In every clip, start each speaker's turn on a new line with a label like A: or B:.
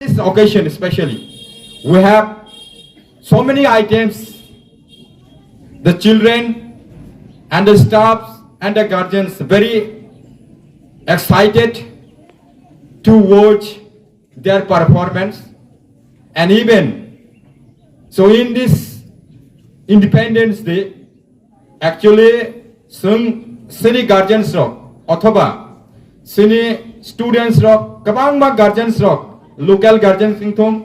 A: This occasion especially, we have so many items. The children and the staffs and the guardians very excited to watch their performance, and even so in this Independence Day, actually seni guardians rock othoba seni students rock kabangma guardians rock local guardians thong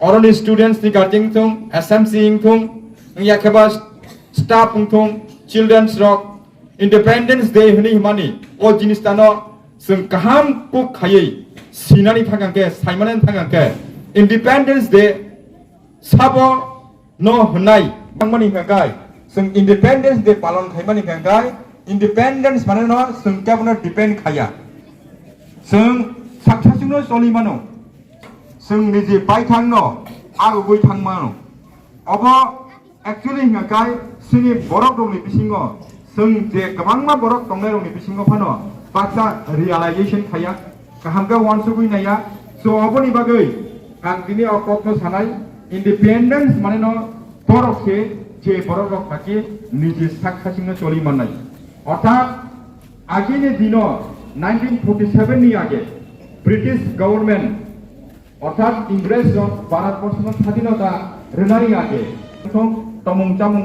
A: oroni students ni guardian thong SMC thong yakaba staff thong children's rock Independence Day hni himani o jinistano जों kaham ku khayei sinani thangangke saimanan thangangke Independence Day sabo no hnai thangmani hangkai जों Independence Day palon khaimani hangkai Independence mane no जों kabno depend khaya जों sakthasingno solimano जों निजे बायथांनो आरो बै थांमानो अबो actually हंगाय सिनि बरक दंनि बिसिङो जों जे गोबांमा बरक दंनाय दंनि बिसिङो फानो बाथा रियलाइजेशन थाया गाहामगा वानसो बुइनाया सो अबोनि बागै आं दिनै अकपनो सानाय इंडिपेंडेंस माने न बरकसे जे बरक रक थाकि निजे साखासिङो चलि माननाय अर्थात आगिनि दिनो 1947 नि आगे ब्रिटिश गवर्नमेंट অর্থাৎ ইংরেজ ভারতবর্ষের স্বাধীনতা রেনারি আগে তমং চামং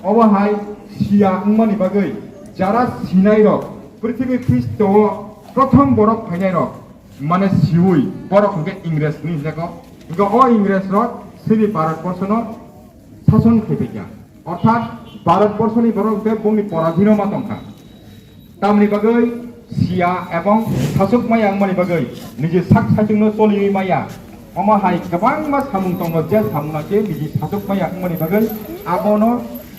A: অবহাই সিয়া উংমানি বাগৈ যারা সিনাই রক পৃথিবী পৃষ্ঠ প্রথম বরফ ফাইনাই রক মানে সিউই বরফ হকে ইংরেজ নি দেখো ইগো অ ইংরেজ রক সিনি ভারতবর্ষন শাসন খেপিকা অর্থাৎ ভারতবর্ষনি বরফ বে বংনি পরাধীনমা তংখা তামনি বাগৈ सिया एवं सासुक माया अंगमानि बागै निजे साक साजोंनो सलियै माया अमाहाय गोबां मा सामुं दङ जे सामुंआके निजे सासुक माया अंगमानि बागै आबनो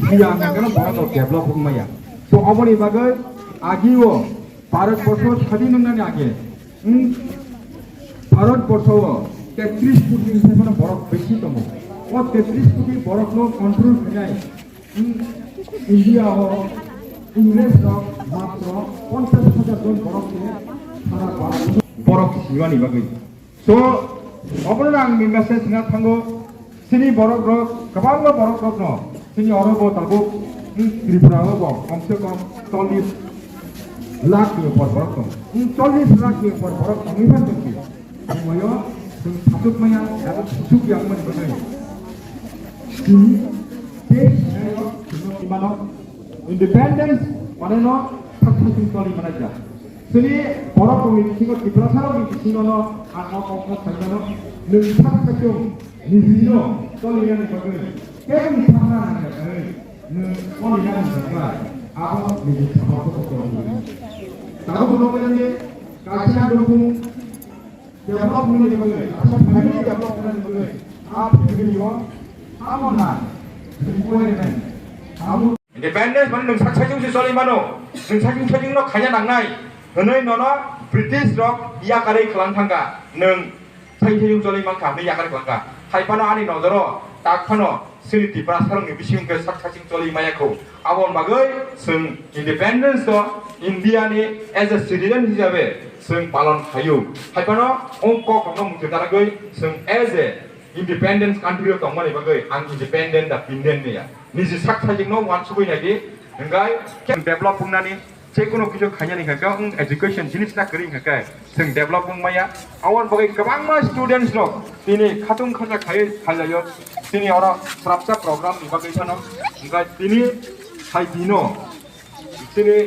A: सिया नांगोन भारत डेभलप माया सो अबनि बागै आगिओ भारतबर्ष स्वाधीन होनानै आगे भारतबर्ष 33 कोटी सेफोर बरफ बेसि दङ ओ 33 कोटी बरफनो कन्ट्रोल खालामनाय इन्डिया इंग्रेज मात्र 50,000 जन बरफ सिवानी बागै सो अबनो आं मेसेज ना थांगो सिनि बरफ रक गोबां बरफ रक न सिनि अरब ताबो त्रिपुराबो कम से कम 40 लाख नि ऊपर बरफ दं 40 लाख नि ऊपर बरफ दंनिफ्राय दंखि मयो जों थाथुक माया आरो सुक यामन बागै सिनि बे मानो इंडिपेंडेंस माने न साक्सेसफुल कलि मानाया सिनि बरफ दंनि बिथिङाव त्रिपुरासारनि बिथिङाव आं अकनो सानजानो नों साक्सेसफुल निजिनो कलियानि बागै केम साना नाङै नों कलियानि बागै आबो निजि सामाखौ खालामो दाबो बुंबायनि गासिना दंफुं डेभलपमेन्टनि बागै आसाम हादरनि डेभलपमेन्टनि बागै आप भिडिअ आमना रिक्वायरमेन्ट आबो Independence माने नों साक्सेसफुल सलि मानो नों साक्सेसफुल खाया नांनाय हनै ननो ब्रिटिश रक याकारै खालाम थांगा नों साक्सेसफुल सलि मानखा नै याकारै खालामगा खायफानो आनि नजरो ताकफानो सिनि त्रिपुरा सारंनि बिसिंके साक्सेसफुल सलि मायाखौ आबन बागै जों इंडिपेंडेंस इन्डियानि एज ए सिटिजेन हिसाबै जों पालन खायो खायफानो अंक खनो मुथेदारगै जों as a independence country of तंगमानि बागै आं इंडिपेंडेंट दा फिनडेंट निया निजे साक्सेसफुल वान सुबैनायदि नंगाय डेभलप बुंनानै जेकुनु किजो खायनानि खाका एजुकेशन जिनिसना करि खाका जों डेभलप बुंमाया आवन बागै गोबां मा स्टुडेन्टस दं दिनै खाथुं खाजा खायै खालायो दिनै अरा प्राप्त प्रग्राम नि बागै सानो नंगाय दिनै साइदिनो दिनै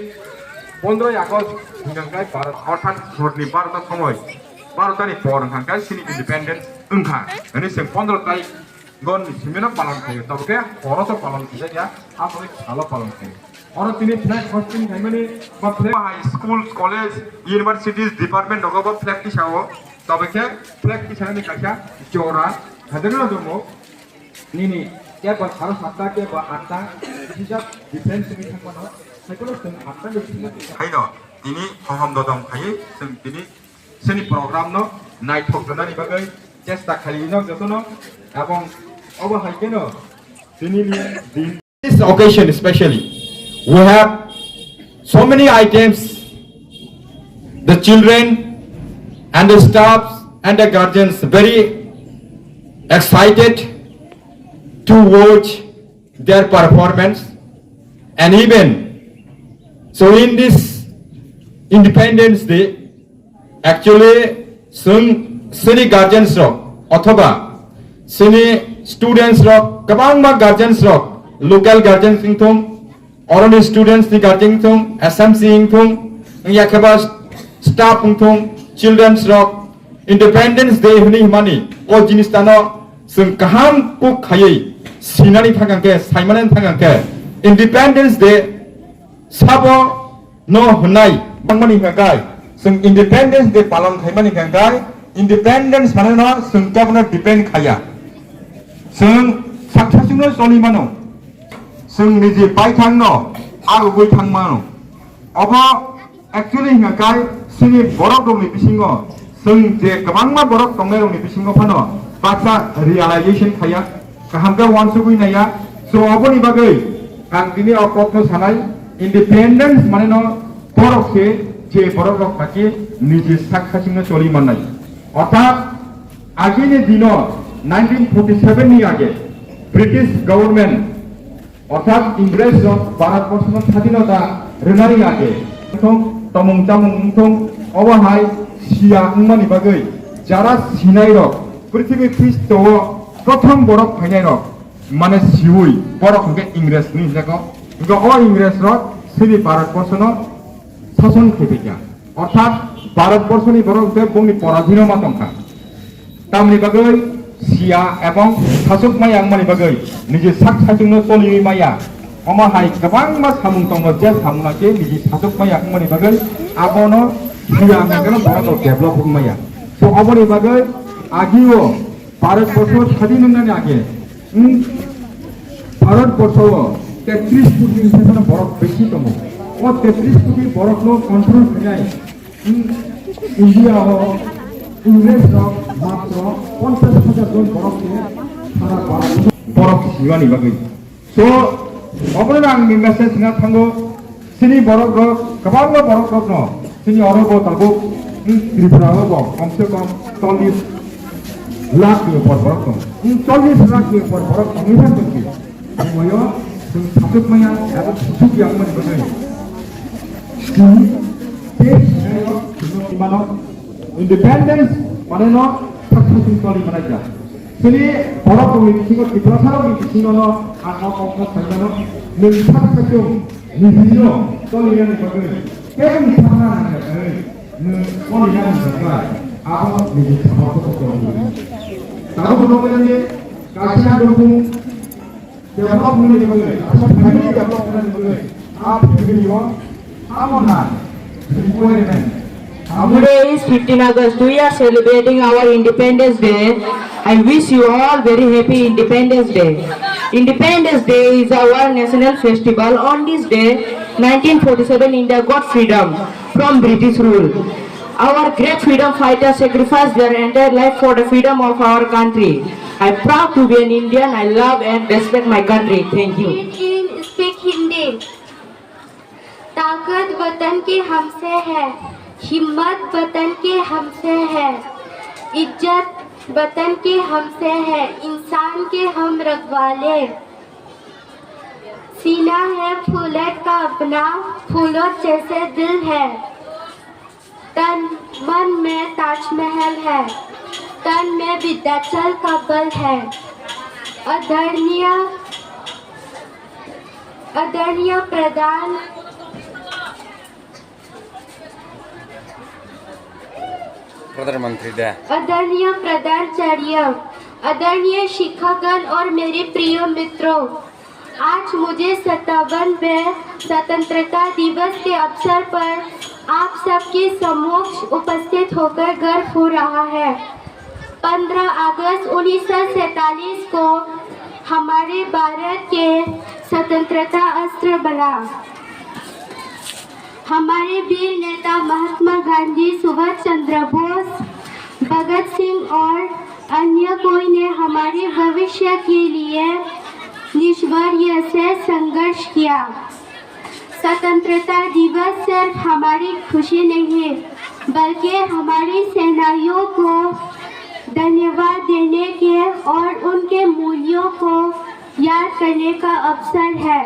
A: 15 आगस्ट नंगाय भारत अर्थात भारतनि भारत समय भारतनि पर नंगाय सिनि इंडिपेंडेंस ओंखा अनि जों 15 तारिख गन सिमेना पालन खायो तबके हरस पालन खाया आफोर साल पालन खायो और तिनि फ्लैग होस्टिंग खायमानि बा flag high school college universities department दगबो फ्लैग तिसाओ तबके फ्लैग तिसानि खाया जोरा हादरना दमो निनि के बा 7:30 के बा 8टा हिसाब डिफेंस नि थांबानो साइकोलो जों 8टा नि खायनो तिनि हमम ददम खायो जों तिनि सेनि प्रोग्राम न नाइट थकनानि बागै चेष्टा खालिनो जतनो এবং অবহাইকেনো দিনিনি দিন this occasion especially we have so many items. The children and the staffs
B: and the guardians very excited to watch their performance. And even so, in this Independence Day, actually seni guardians rock अथवा seni students rock kabang ma guardians rock local guardians thong oron students ni guardians thong SMC thong yakaba staff thong children's rock Independence Day huni himani o jinis tano sung kaham ku khayei sinani thangangke saimanan thangangke Independence Day sabo no hunai bangmani hakai sung Independence Day palon khaimani hakai Independence mana no sung kabna depend khaya sung saksasungno solimano sung niji pai thangno agugui thangmano abo actually hakai sini borok dongni bisingo sung je kabangma borok tongnai dongni bisingo phano bacha realization khaya kahamka wansugui naya so aboni bagai ang dini okokno sanai Independence মানে ন পরকে যে পরক থাকে নিজে সাক্ষাৎ চলি মানাই অর্থাৎ আগের দিন 1947 নি আগে ব্রিটিশ গভর্নমেন্ট অর্থাৎ ইংরেজ ভারতবর্ষ স্বাধীনতা রেনারি আগে তমং চামং থং অবহাই সিয়া উমানি বাগৈ যারা সিনাই রক পৃথিবী পৃষ্ঠ প্রথম বরফ ফাইনাই রক মানে সিউই বরফ হকে ইংরেজ নি জায়গা 이거 ইংরেজরা শ্রী ভারতবর্ষন শাসন খেপেকা অর্থাৎ ভারতবর্ষনি বরংতে বংনি পরাধীনমা তংখা তামনি বাগৈ সিয়া এবং শাসক মায়া আংমানি বাগৈ নিজে সাকসাজोंनो চলিयै মায়া অমাহাই गोबां मा सामुं दङ जे सामुंआके निजि শাসক माया आंमानि बागै आबनो सिया आंगन भारत डेभलप माया सो अबनि बागै आगिओ भारतबर्ष स्वाधीन होनायनि आगे भारतबर्ष 33 কোটি সেখানে বরফ বেশি দङ ও 33 কোটি বরফনো কন্ট্রোল খায় ইন্ডিয়া ইংরেজ মাত্র 50,000 জন বরফকে সারা বরফ সিওয়ানি বাগै so 어버는 ang 메시지 나 탄거 신이 버럭 가방가 버럭 너 신이 어려고 타고 트리프라고 엄청 떨리 락이 버럭 떨리 락이 버럭 이런 것이 뭐요 좀 답답해야 나도 수수기 양만이 거든 이만어 인디펜던스 말해너 탁탁이 떨리 말하자 신이 버럭 동이 친구 트리프라 사람이 친구너 아까워 살면은 는 탁탁좀 니비죠 떨리는 것을 깨끗이 상하는 것을 는 떨리는 것을 아무 니비 잡아서 나도 그러면 가시한 동풍 데벨롭먼트 것을 패밀리 데벨롭먼트 것을 아프리와 아모나 그리고에는
C: Today is 15 August. We are celebrating our Independence Day. I wish you all very happy Independence Day. Independence Day is our national festival. On this day, 1947, India got freedom from British rule. Our great freedom fighters sacrificed their entire life for the freedom of our country. I'm proud to be an Indian. I love and respect my country. Thank you.
D: Speak Hindi. ताकत वतन के हमसे है, हिम्मत वतन के हमसे है, इज्जत वतन के हमसे है, इंसान के हम रखवाले। सीना है फूलें का अपना, फूलों जैसे दिल है। तन मन में ताजमहल है, तन में विंध्याचल का बल है। आदरणीय प्रधानाचार्य, आदरणीय शिक्षकगण और मेरे प्रिय मित्रों, आज मुझे 57वें स्वतंत्रता दिवस के अवसर पर आप सबके समक्ष उपस्थित होकर गर्व हो रहा है। 15 अगस्त 1947 को हमारे भारत के स्वतंत्रता अस्त्र बना। हमारे वीर नेता महात्मा गांधी, सुभाष चंद्र बोस, भगत सिंह और अन्य कोई ने हमारे भविष्य के लिए निष्ठुर से संघर्ष किया। स्वतंत्रता दिवस सिर्फ हमारी खुशी नहीं बल्कि हमारी सेनानियों को धन्यवाद देने के और उनके मूल्यों को याद करने का अवसर है।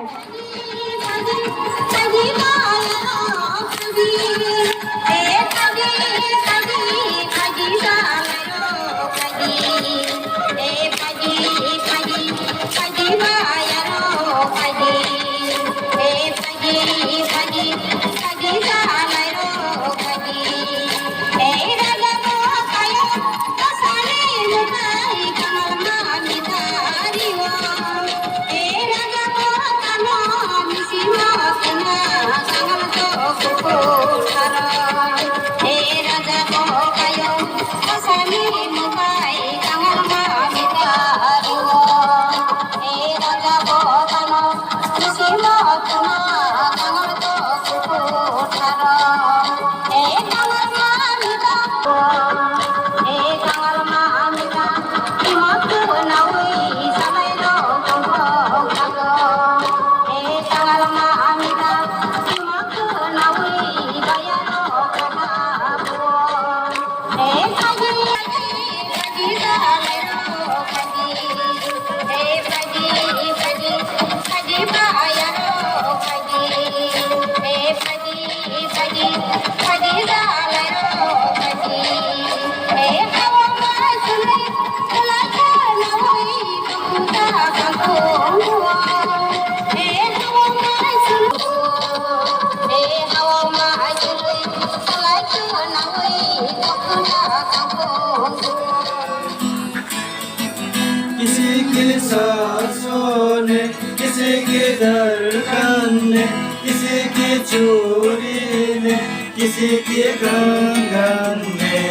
E: किसी की सांसों ने, किसी की धड़कन ने, किसी की चोरी ने, किसी की कंगन ने,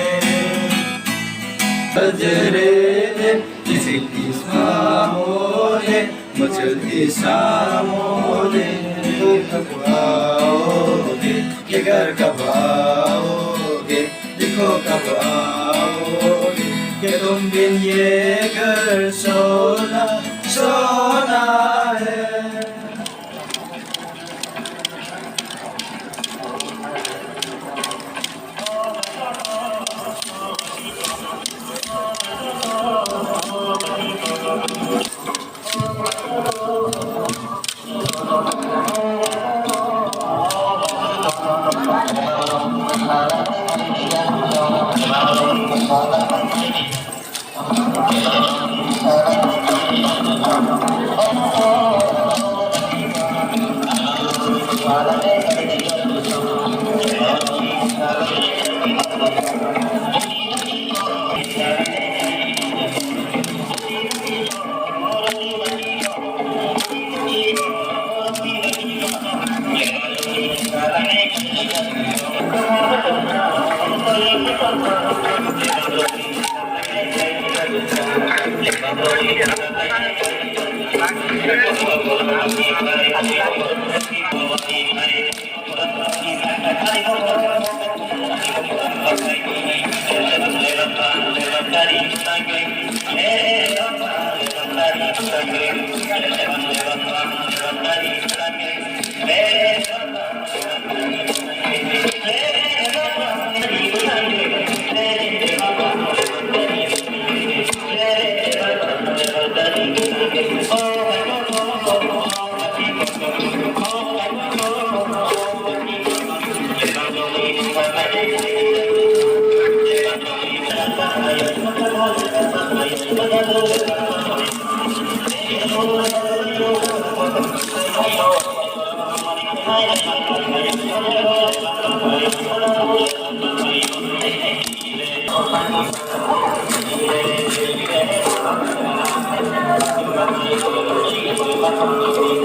E: बजरे ने, किसी की शामों ने, मचलती शामों ने, कब आओगे, ये घर कब आओगे, देखो कब आओगे, कि तुम बिन ये घर सोना सोना है।
F: Thank you.